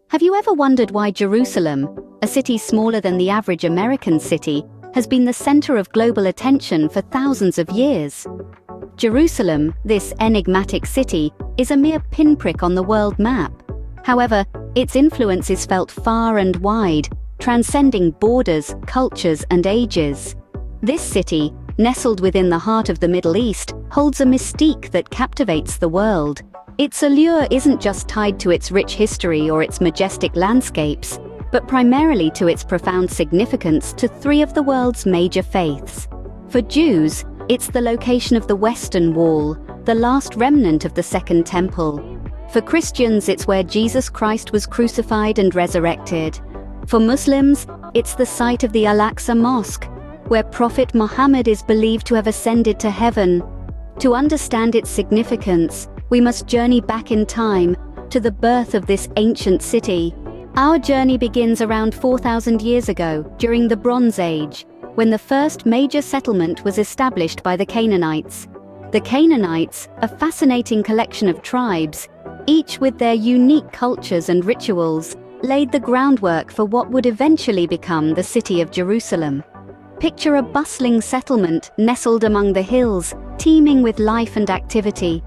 Have you ever wondered why Jerusalem, a city smaller than the average American city, has been the center of global attention for thousands of years? Jerusalem, this enigmatic city, is a mere pinprick on the world map. However, its influence is felt far and wide, transcending borders, cultures, and ages. This city, nestled within the heart of the Middle East, holds a mystique that captivates the world. Its allure isn't just tied to its rich history or its majestic landscapes, but primarily to its profound significance to three of the world's major faiths. For Jews, it's the location of the Western Wall, the last remnant of the Second Temple. For Christians, it's where Jesus Christ was crucified and resurrected. For Muslims, it's the site of the Al-Aqsa Mosque, where Prophet Muhammad is believed to have ascended to heaven. To understand its significance, we must journey back in time to the birth of this ancient city. Our journey begins around 4,000 years ago, during the Bronze Age, when the first major settlement was established by the Canaanites. The Canaanites, a fascinating collection of tribes, each with their unique cultures and rituals, laid the groundwork for what would eventually become the city of Jerusalem. Picture a bustling settlement nestled among the hills, teeming with life and activity.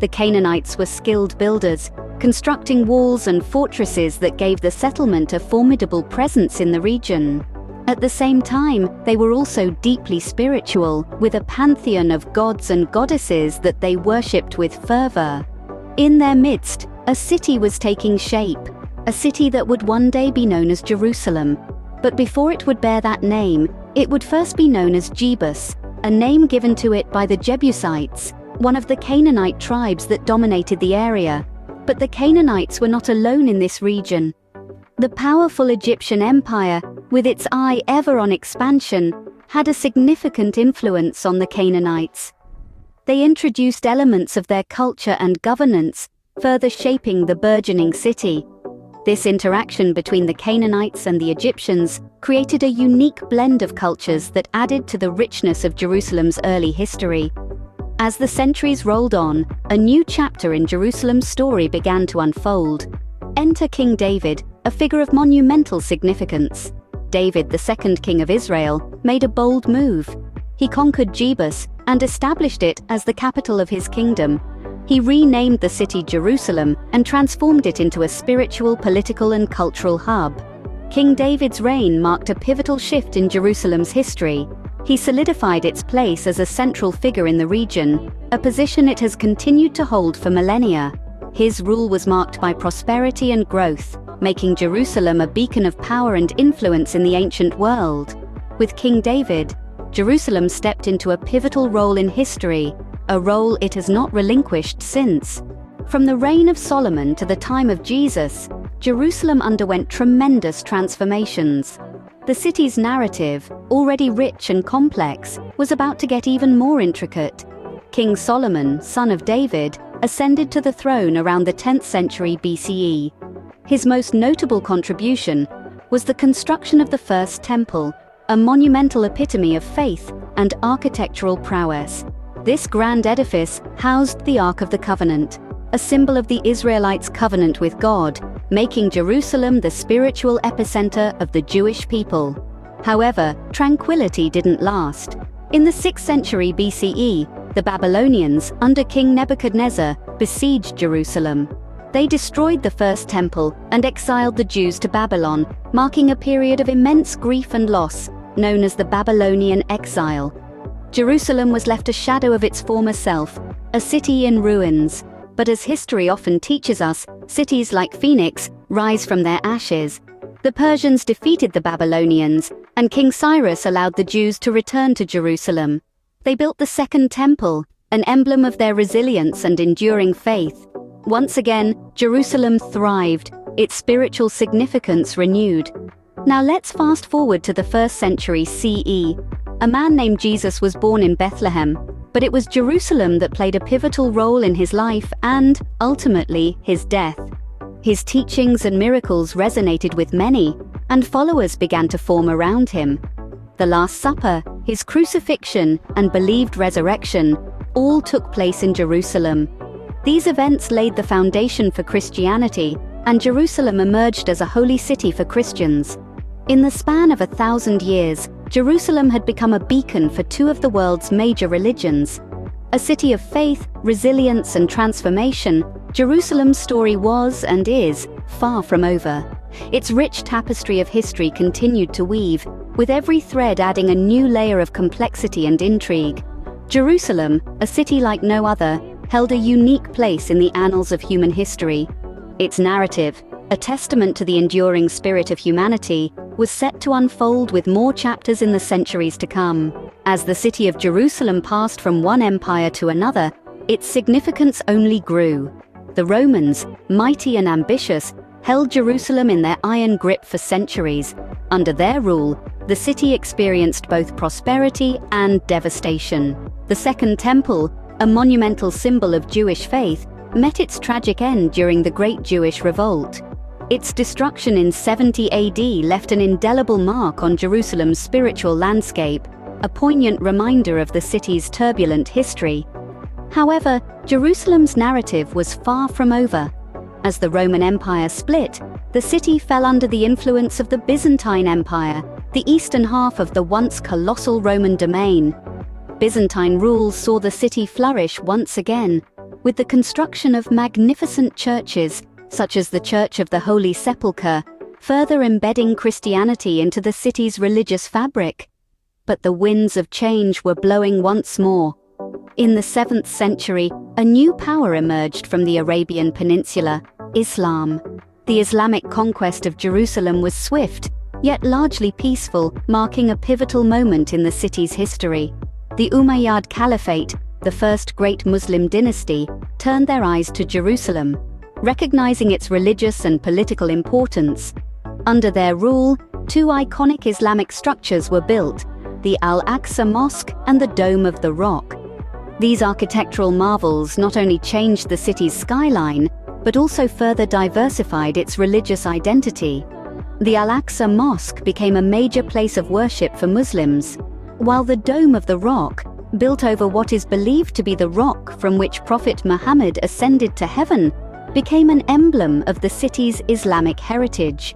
The Canaanites were skilled builders, constructing walls and fortresses that gave the settlement a formidable presence in the region. At the same time, they were also deeply spiritual, with a pantheon of gods and goddesses that they worshipped with fervor. In their midst, a city was taking shape, a city that would one day be known as Jerusalem. But before it would bear that name, it would first be known as Jebus, a name given to it by the Jebusites, one of the Canaanite tribes that dominated the area. But the Canaanites were not alone in this region. The powerful Egyptian empire, with its eye ever on expansion, had a significant influence on the Canaanites. They introduced elements of their culture and governance, further shaping the burgeoning city. This interaction between the Canaanites and the Egyptians created a unique blend of cultures that added to the richness of Jerusalem's early history. As the centuries rolled on, a new chapter in Jerusalem's story began to unfold. Enter King David, a figure of monumental significance. David, the second king of Israel, made a bold move. He conquered Jebus and established it as the capital of his kingdom. He renamed the city Jerusalem and transformed it into a spiritual, political, and cultural hub. King David's reign marked a pivotal shift in Jerusalem's history. He solidified its place as a central figure in the region, a position it has continued to hold for millennia. His rule was marked by prosperity and growth, making Jerusalem a beacon of power and influence in the ancient world. With King David, Jerusalem stepped into a pivotal role in history, a role it has not relinquished since. From the reign of Solomon to the time of Jesus, Jerusalem underwent tremendous transformations. The city's narrative, already rich and complex, was about to get even more intricate. King Solomon, son of David, ascended to the throne around the 10th century BCE. His most notable contribution was the construction of the First Temple, a monumental epitome of faith and architectural prowess. This grand edifice housed the Ark of the Covenant, a symbol of the Israelites' covenant with God, making Jerusalem the spiritual epicenter of the Jewish people. However, tranquility didn't last. In the 6th century BCE, the Babylonians, under King Nebuchadnezzar, besieged Jerusalem. They destroyed the First Temple and exiled the Jews to Babylon, marking a period of immense grief and loss, known as the Babylonian exile. Jerusalem was left a shadow of its former self, a city in ruins. But as history often teaches us, cities like Phoenix rise from their ashes. The Persians defeated the Babylonians, and King Cyrus allowed the Jews to return to Jerusalem. They built the Second Temple, an emblem of their resilience and enduring faith. Once again, Jerusalem thrived, its spiritual significance renewed. Now let's fast forward to the 1st century CE. A man named Jesus was born in Bethlehem, but it was Jerusalem that played a pivotal role in his life and, ultimately, his death. His teachings and miracles resonated with many, and followers began to form around him. The Last Supper, his crucifixion, and believed resurrection all took place in Jerusalem. These events laid the foundation for Christianity and Jerusalem emerged as a holy city for Christians. In the span of 1,000 years, Jerusalem had become a beacon for two of the world's major religions. A city of faith, resilience, and transformation, Jerusalem's story was, and is, far from over. Its rich tapestry of history continued to weave, with every thread adding a new layer of complexity and intrigue. Jerusalem, a city like no other, held a unique place in the annals of human history. Its narrative, a testament to the enduring spirit of humanity, was set to unfold with more chapters in the centuries to come. As the city of Jerusalem passed from one empire to another, its significance only grew. The Romans, mighty and ambitious, held Jerusalem in their iron grip for centuries. Under their rule, the city experienced both prosperity and devastation. The Second Temple, a monumental symbol of Jewish faith, met its tragic end during the Great Jewish Revolt. Its destruction in 70 AD left an indelible mark on Jerusalem's spiritual landscape, a poignant reminder of the city's turbulent history. However, Jerusalem's narrative was far from over. As the Roman Empire split, the city fell under the influence of the Byzantine Empire, the eastern half of the once colossal Roman domain. Byzantine rule saw the city flourish once again, with the construction of magnificent churches, such as the Church of the Holy Sepulchre, further embedding Christianity into the city's religious fabric. But the winds of change were blowing once more. In the 7th century, a new power emerged from the Arabian Peninsula, Islam. The Islamic conquest of Jerusalem was swift, yet largely peaceful, marking a pivotal moment in the city's history. The Umayyad Caliphate, the first great Muslim dynasty, turned their eyes to Jerusalem, recognizing its religious and political importance. Under their rule, two iconic Islamic structures were built, the Al-Aqsa Mosque and the Dome of the Rock. These architectural marvels not only changed the city's skyline, but also further diversified its religious identity. The Al-Aqsa Mosque became a major place of worship for Muslims, while the Dome of the Rock, built over what is believed to be the rock from which Prophet Muhammad ascended to heaven, became an emblem of the city's Islamic heritage.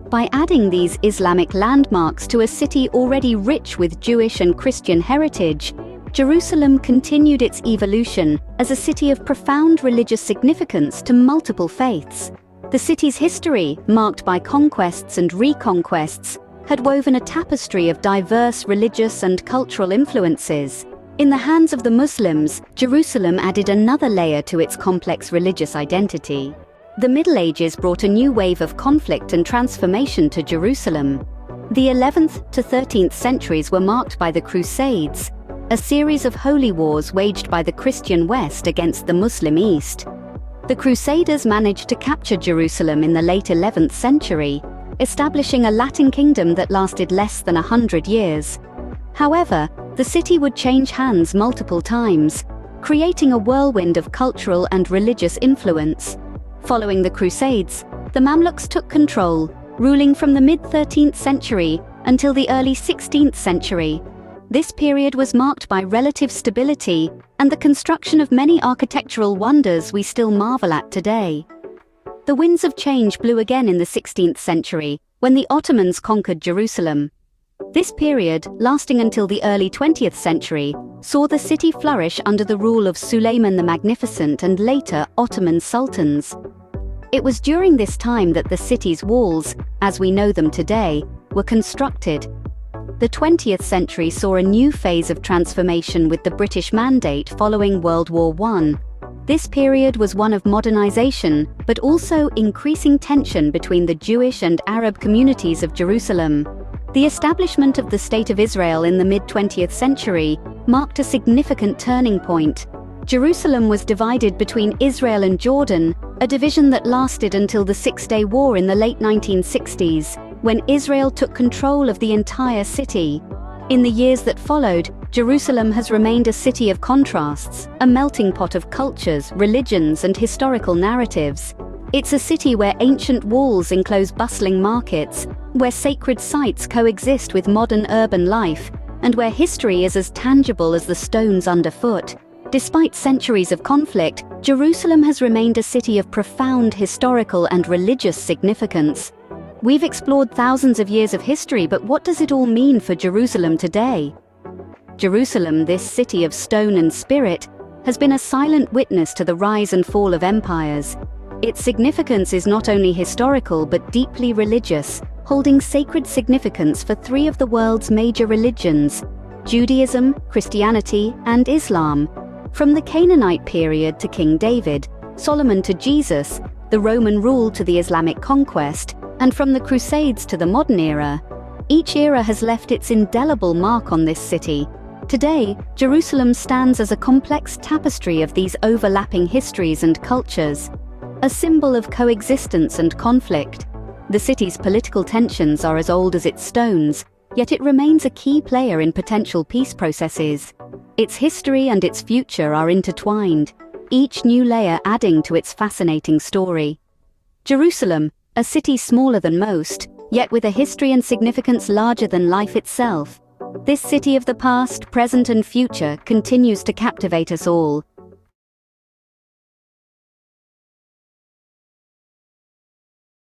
By adding these Islamic landmarks to a city already rich with Jewish and Christian heritage, Jerusalem continued its evolution as a city of profound religious significance to multiple faiths. The city's history, marked by conquests and reconquests, had woven a tapestry of diverse religious and cultural influences. In the hands of the Muslims, Jerusalem added another layer to its complex religious identity. The Middle Ages brought a new wave of conflict and transformation to Jerusalem. The 11th to 13th centuries were marked by the Crusades, a series of holy wars waged by the Christian West against the Muslim East. The Crusaders managed to capture Jerusalem in the late 11th century, establishing a Latin kingdom that lasted less than 100 years. However, the city would change hands multiple times, creating a whirlwind of cultural and religious influence. Following the Crusades, the Mamluks took control, ruling from the mid-13th century until the early 16th century. This period was marked by relative stability and the construction of many architectural wonders we still marvel at today. The winds of change blew again in the 16th century, when the Ottomans conquered Jerusalem. This period, lasting until the early 20th century, saw the city flourish under the rule of Suleiman the Magnificent and later Ottoman sultans. It was during this time that the city's walls, as we know them today, were constructed. The 20th century saw a new phase of transformation with the British Mandate following World War I. This period was one of modernization, but also increasing tension between the Jewish and Arab communities of Jerusalem. The establishment of the State of Israel in the mid-20th century marked a significant turning point. Jerusalem was divided between Israel and Jordan, a division that lasted until the Six-Day War in the late 1960s, when Israel took control of the entire city. In the years that followed, Jerusalem has remained a city of contrasts, a melting pot of cultures, religions, and historical narratives. It's a city where ancient walls enclose bustling markets, where sacred sites coexist with modern urban life, and where history is as tangible as the stones underfoot. Despite centuries of conflict, Jerusalem has remained a city of profound historical and religious significance. We've explored thousands of years of history, but what does it all mean for Jerusalem today? Jerusalem, this city of stone and spirit, has been a silent witness to the rise and fall of empires. Its significance is not only historical but deeply religious, holding sacred significance for three of the world's major religions: Judaism, Christianity, and Islam. From the Canaanite period to King David, Solomon to Jesus, the Roman rule to the Islamic conquest, and from the Crusades to the modern era, each era has left its indelible mark on this city. Today, Jerusalem stands as a complex tapestry of these overlapping histories and cultures, a symbol of coexistence and conflict. The city's political tensions are as old as its stones, yet it remains a key player in potential peace processes. Its history and its future are intertwined, each new layer adding to its fascinating story. Jerusalem, a city smaller than most, yet with a history and significance larger than life itself. This city of the past, present and future continues to captivate us all,